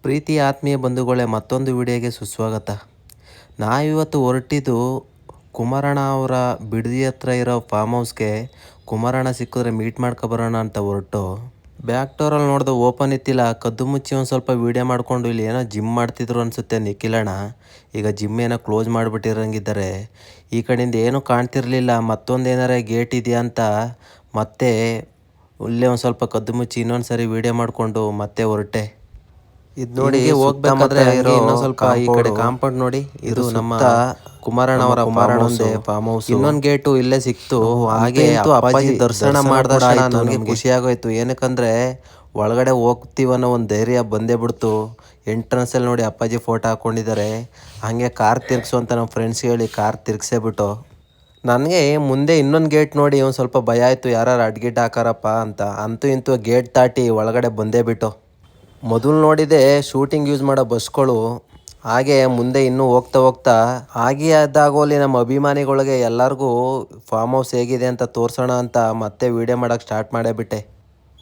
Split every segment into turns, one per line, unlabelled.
ಪ್ರೀತಿ ಆತ್ಮೀಯ ಬಂಧುಗಳೇ, ಮತ್ತೊಂದು ವಿಡಿಯೋಗೆ ಸುಸ್ವಾಗತ. ನಾವಿವತ್ತು ಹೊರಟಿದ್ದು ಕುಮಾರಣ್ಣ ಅವರ ಬಿಡದಿ ಹತ್ರ ಇರೋ ಫಾರ್ಮ್ ಹೌಸ್ಗೆ. ಕುಮಾರಣ್ಣ ಸಿಕ್ಕಿದ್ರೆ ಮೀಟ್ ಮಾಡ್ಕೊಬರೋಣ ಅಂತ ಹೊರಟು ಬ್ಯಾಕ್ ಡೋರಲ್ಲಿ ನೋಡ್ದೆ ಓಪನ್ ಇತ್ತಿಲ್ಲ. ಕದ್ದು ಮುಚ್ಚಿ ಒಂದು ಸ್ವಲ್ಪ ವೀಡಿಯೋ ಮಾಡಿಕೊಂಡು ಇಲ್ಲಿ ಏನೋ ಜಿಮ್ ಮಾಡ್ತಿದ್ರು ಅನಿಸುತ್ತೆ ನಿಖಿಲಣ್ಣ. ಈಗ ಜಿಮ್ ಏನೋ ಕ್ಲೋಸ್ ಮಾಡಿಬಿಟ್ಟಿರಂಗಿದ್ದಾರೆ. ಈ ಕಡೆಯಿಂದ ಏನೂ ಕಾಣ್ತಿರ್ಲಿಲ್ಲ. ಮತ್ತೊಂದು ಏನಾರ ಗೇಟ್ ಇದೆಯಾ ಅಂತ ಮತ್ತೆ ಇಲ್ಲೇ ಒಂದು ಸ್ವಲ್ಪ ಕದ್ದು ಮುಚ್ಚಿ ಇನ್ನೊಂದು ಸರಿ ವೀಡಿಯೋ ಮಾಡಿಕೊಂಡು ಮತ್ತೆ ಹೊರಟೆ. ಇದು ನೋಡಿ ಹೋಗ್ಬೇಕಾದ್ರೆ ಇನ್ನೊಂದು ಸ್ವಲ್ಪ ಈ ಕಡೆ ಕಾಂಪೌಂಡ್ ನೋಡಿ, ಇದು ನಮ್ಮ ಕುಮಾರಣ್ಣ ಅವರ ಫಾರ್ಮ್ ಹೌಸ್. ಇನ್ನೊಂದು ಗೇಟು ಇಲ್ಲೇ ಸಿಕ್ತು. ಹಾಗೆ ಅಪ್ಪಾಜಿ ದರ್ಶನ ಮಾಡಿದ ನನಗೆ ಖುಷಿ ಆಗೋಯ್ತು. ಏನಕ್ಕಂದ್ರೆ ಒಳಗಡೆ ಹೋಗ್ತೀವನ್ನೋ ಒಂದು ಧೈರ್ಯ ಬಂದೇ ಬಿಡ್ತು. ಎಂಟ್ರೆನ್ಸಲ್ಲಿ ನೋಡಿ ಅಪ್ಪಾಜಿ ಫೋಟೋ ಹಾಕ್ಕೊಂಡಿದ್ದಾರೆ. ಹಾಗೆ ಕಾರ್ ತಿರ್ಗಿಸು ಅಂತ ನಮ್ಮ ಫ್ರೆಂಡ್ಸ್ ಹೇಳಿ ಕಾರ್ ತಿರ್ಗಿಸೇ ಬಿಟ್ಟು. ನನಗೆ ಮುಂದೆ ಇನ್ನೊಂದು ಗೇಟ್ ನೋಡಿ ಒಂದು ಸ್ವಲ್ಪ ಭಯ ಆಯಿತು, ಯಾರು ಅಡ್ಗಿಟ್ ಹಾಕಾರಪ್ಪ ಅಂತ. ಅಂತೂ ಇಂತೂ ಗೇಟ್ ದಾಟಿ ಒಳಗಡೆ ಬಂದೇ ಬಿಟ್ಟು. ಮೊದಲು ನೋಡಿದೆ ಶೂಟಿಂಗ್ ಯೂಸ್ ಮಾಡೋ ಬಸ್ಗಳು. ಹಾಗೆ ಮುಂದೆ ಇನ್ನೂ ಹೋಗ್ತಾ ಹೋಗ್ತಾ ಹಾಗೆ ಅದಾಗೋಲಿ ನಮ್ಮ ಅಭಿಮಾನಿಗಳಿಗೆ ಎಲ್ಲರಿಗೂ ಫಾರ್ಮ್ ಹೌಸ್ ಹೇಗಿದೆ ಅಂತ ತೋರಿಸೋಣ ಅಂತ ಮತ್ತೆ ವೀಡಿಯೋ ಮಾಡೋಕ್ಕೆ ಸ್ಟಾರ್ಟ್ ಮಾಡೇ ಬಿಟ್ಟೆ.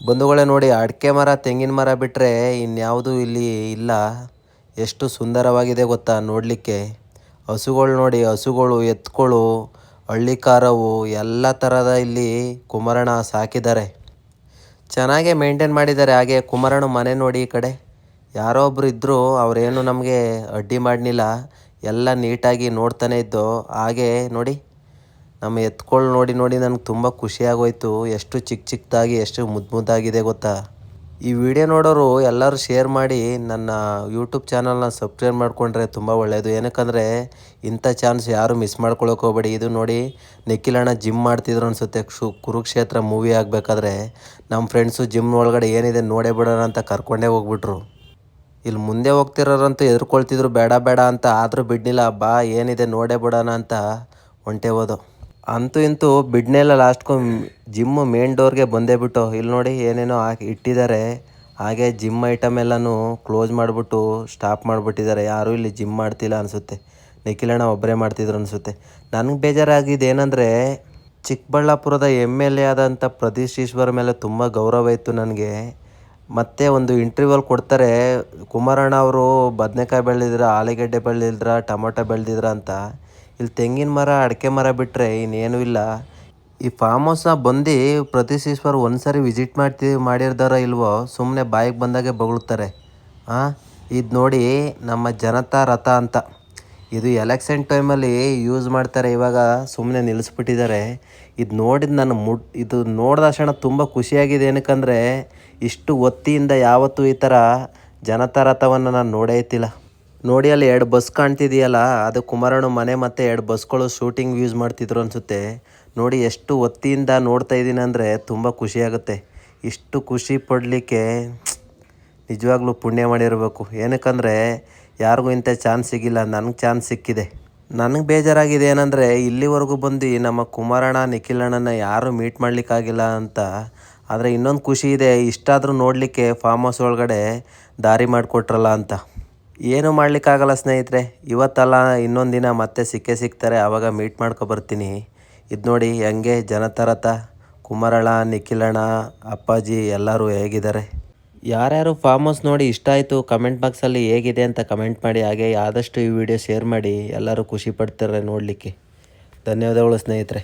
ಬಂಧುಗಳೇ ನೋಡಿ, ಅಡಿಕೆ ಮರ ತೆಂಗಿನ ಮರ ಬಿಟ್ಟರೆ ಇನ್ಯಾವುದೂ ಇಲ್ಲಿ ಇಲ್ಲ. ಎಷ್ಟು ಸುಂದರವಾಗಿದೆ ಗೊತ್ತಾ ನೋಡಲಿಕ್ಕೆ. ಹಸುಗಳು ನೋಡಿ, ಹಸುಗಳು, ಎತ್ತುಗಳು, ಹಳ್ಳಿ ಕಾರವು ಎಲ್ಲ ಥರದ ಇಲ್ಲಿ ಕುಮಾರಣ್ಣ ಸಾಕಿದ್ದಾರೆ. ಚೆನ್ನಾಗೇ ಮೇಂಟೈನ್ ಮಾಡಿದ್ದಾರೆ. ಹಾಗೆ ಕುಮಾರಣ್ಣ ಮನೆ ನೋಡಿ, ಈ ಕಡೆ ಯಾರೋ ಒಬ್ರು ಇದ್ದರು, ಅವರೇನು ನಮಗೆ ಅಡ್ಡಿ ಮಾಡಲಿಲ್ಲ, ಎಲ್ಲ ನೀಟಾಗಿ ನೋಡ್ತಾನೆ ಇದ್ದು. ಹಾಗೆ ನೋಡಿ ನಮ್ಮ ಎತ್ಕೊಳ್ಳು ನೋಡಿ ನೋಡಿ ನನಗೆ ತುಂಬ ಖುಷಿಯಾಗೋಯ್ತು. ಎಷ್ಟು ಚಿಕ್ಕ ಚಿಕ್ಕದಾಗಿ ಎಷ್ಟು ಮುದ್ದಾಗಿದೆ ಗೊತ್ತಾ. ಈ ವಿಡಿಯೋ ನೋಡೋರು ಎಲ್ಲರೂ ಶೇರ್ ಮಾಡಿ ನನ್ನ ಯೂಟ್ಯೂಬ್ ಚಾನಲ್ನ ಸಬ್ಸ್ಕ್ರೈಬ್ ಮಾಡಿಕೊಂಡ್ರೆ ತುಂಬ ಒಳ್ಳೆಯದು. ಏನಕ್ಕಂದರೆ ಇಂಥ ಚಾನ್ಸ್ ಯಾರು ಮಿಸ್ ಮಾಡ್ಕೊಳಕ್ಕೆ ಹೋಗಬೇಡಿ. ಇದು ನೋಡಿ ನಿಖಿಲಣ್ಣ ಜಿಮ್ ಮಾಡ್ತಿದ್ರು ಅನಿಸುತ್ತೆ. ಕುರುಕ್ಷೇತ್ರ ಮೂವಿ ಆಗಬೇಕಾದ್ರೆ ನಮ್ಮ ಫ್ರೆಂಡ್ಸು ಜಿಮ್ ಒಳಗಡೆ ಏನಿದೆ ನೋಡೇ ಬಿಡೋಣ ಅಂತ ಕರ್ಕೊಂಡೇ ಹೋಗ್ಬಿಟ್ರು. ಇಲ್ಲಿ ಮುಂದೆ ಹೋಗ್ತಿರೋರಂತೂ ಎದುರ್ಕೊಳ್ತಿದ್ರು ಬೇಡ ಬೇಡ ಅಂತ, ಆದರೂ ಬಿಡ್ನಿಲ್ಲ. ಬಾ ಏನಿದೆ ನೋಡೇ ಬಿಡೋಣ ಅಂತ ಹೊಂಟೆ ಹೋದು. ಅಂತೂ ಇಂತೂ ಬಿಡ್ನೆಲ್ಲ ಲಾಸ್ಟ್ಗೂ ಜಿಮ್ಮು ಮೇನ್ ಡೋರ್ಗೆ ಬಂದೇ ಬಿಟ್ಟು. ಇಲ್ಲಿ ನೋಡಿ ಏನೇನೋ ಹಾಕಿ ಇಟ್ಟಿದ್ದಾರೆ. ಹಾಗೆ ಜಿಮ್ ಐಟಮ್ ಎಲ್ಲನೂ ಕ್ಲೋಸ್ ಮಾಡಿಬಿಟ್ಟು ಸ್ಟಾಪ್ ಮಾಡಿಬಿಟ್ಟಿದ್ದಾರೆ. ಯಾರೂ ಇಲ್ಲಿ ಜಿಮ್ ಮಾಡ್ತಿಲ್ಲ ಅನಿಸುತ್ತೆ. ನಿಖಿಲಣ್ಣ ಒಬ್ಬರೇ ಮಾಡ್ತಿದ್ರು ಅನಿಸುತ್ತೆ. ನನಗೆ ಬೇಜಾರಾಗಿದ್ದು ಏನಂದರೆ ಚಿಕ್ಕಬಳ್ಳಾಪುರದ MLA ಆದಂಥ ಪ್ರದೀಶ್ ಈಶ್ವರ್ ಮೇಲೆ ತುಂಬ ಗೌರವ ಇತ್ತು ನನಗೆ. ಮತ್ತು ಒಂದು ಇಂಟರ್ವ್ಯೂವಲ್ಲಿ ಕೊಡ್ತಾರೆ, ಕುಮಾರಣ್ಣ ಅವರು ಬದನೆಕಾಯಿ ಬೆಳೆದಿದ್ರ, ಆಲೂಗೆಡ್ಡೆ ಬೆಳೆದಿದ್ರ, ಟೊಮೊಟೊ ಬೆಳೆದಿದ್ರ ಅಂತ. ಇಲ್ಲಿ ತೆಂಗಿನ ಮರ, ಅಡಿಕೆ ಮರ ಬಿಟ್ಟರೆ ಇನ್ನೇನೂ ಇಲ್ಲ. ಈ ಫಾರ್ಮ್ ಹೌಸ್ನ ಬಂದು ಪ್ರದೀಶ್ ಈಶ್ವರ್ ಒಂದು ಸರಿ ವಿಸಿಟ್ ಮಾಡಿರ್ದಾರೋ ಇಲ್ವೋ, ಸುಮ್ಮನೆ ಬಾಯಿಗೆ ಬಂದಾಗೆ ಬೊಗಳ್ತಾರೆ. ಇದು ನೋಡಿ ನಮ್ಮ ಜನತಾ ರಥ ಅಂತ. ಇದು ಎಲೆಕ್ಷನ್ ಟೈಮಲ್ಲಿ ಯೂಸ್ ಮಾಡ್ತಾರೆ. ಇವಾಗ ಸುಮ್ಮನೆ ನಿಲ್ಲಿಸ್ಬಿಟ್ಟಿದ್ದಾರೆ. ಇದು ನೋಡಿದ ಇದು ನೋಡಿದ ತಕ್ಷಣ ತುಂಬ ಖುಷಿಯಾಗಿದೆ. ಏನಕ್ಕಂದರೆ ಇಷ್ಟು ಒತ್ತಿಯಿಂದ ಯಾವತ್ತೂ ಈ ಥರ ಜನತಾ ರಥವನ್ನು ನಾನು ನೋಡೇ ಇತ್ತಿಲ್ಲ. ನೋಡಿ ಅಲ್ಲಿ 2 ಬಸ್ ಕಾಣ್ತಿದೆಯಲ್ಲ, ಅದು ಕುಮಾರಣ್ಣ ಮನೆ ಮತ್ತು 2 ಬಸ್ಗಳು ಶೂಟಿಂಗ್ ಯೂಸ್ ಮಾಡ್ತಿದ್ರು ಅನಿಸುತ್ತೆ. ನೋಡಿ ಎಷ್ಟು ಒತ್ತಿಯಿಂದ ನೋಡ್ತಾ ಇದ್ದೀನಿ ಅಂದರೆ ತುಂಬ ಖುಷಿಯಾಗುತ್ತೆ. ಇಷ್ಟು ಖುಷಿ ಪಡಲಿಕ್ಕೆ ನಿಜವಾಗ್ಲೂ ಪುಣ್ಯ ಮಾಡಿರಬೇಕು. ಏನಕ್ಕಂದರೆ ಯಾರಿಗೂ ಇಂಥ ಚಾನ್ಸ್ ಸಿಗಿಲ್ಲ. ನನಗೆ ಚಾನ್ಸ್ ಸಿಕ್ಕಿದೆ. ನನಗೆ ಬೇಜಾರಾಗಿದೆ ಏನಂದರೆ ಇಲ್ಲಿವರೆಗೂ ಬಂದು ನಮ್ಮ ಕುಮಾರಣ್ಣ ನಿಖಿಲಣ್ಣನ ಯಾರೂ ಮೀಟ್ ಮಾಡಲಿಕ್ಕಾಗಿಲ್ಲ ಅಂತ. ಆದರೆ ಇನ್ನೊಂದು ಖುಷಿ ಇದೆ, ಇಷ್ಟಾದರೂ ನೋಡಲಿಕ್ಕೆ ಫಾರ್ಮ್ ಹೌಸ್ ಒಳಗಡೆ ದಾರಿ ಮಾಡಿಕೊಟ್ರಲ್ಲ ಅಂತ. ಏನೂ ಮಾಡಲಿಕ್ಕಾಗಲ್ಲ ಸ್ನೇಹಿತರೆ. ಇವತ್ತಲ್ಲ ಇನ್ನೊಂದು ದಿನ ಮತ್ತೆ ಸಿಗ್ತಾರೆ, ಆವಾಗ ಮೀಟ್ ಮಾಡ್ಕೊಬರ್ತೀನಿ. ಇದು ನೋಡಿ ಹೆಂಗೆ ಜನತಾ ರಥ, ಕುಮಾರಣ್ಣ, ನಿಖಿಲಣ್ಣ, ಅಪ್ಪಾಜಿ ಎಲ್ಲರೂ ಹೇಗಿದ್ದಾರೆ. ಯಾರ್ಯಾರು ಫಾರ್ಮ್ ಹೌಸ್ ನೋಡಿ ಇಷ್ಟ ಆಯಿತು ಕಮೆಂಟ್ ಬಾಕ್ಸಲ್ಲಿ ಹೇಗಿದೆ ಅಂತ ಕಮೆಂಟ್ ಮಾಡಿ. ಹಾಗೆ ಆದಷ್ಟು ಈ ವಿಡಿಯೋ ಶೇರ್ ಮಾಡಿ, ಎಲ್ಲರೂ ಖುಷಿ ಪಡ್ತಾರೆ ನೋಡಲಿಕ್ಕೆ. ಧನ್ಯವಾದಗಳು ಸ್ನೇಹಿತರೆ.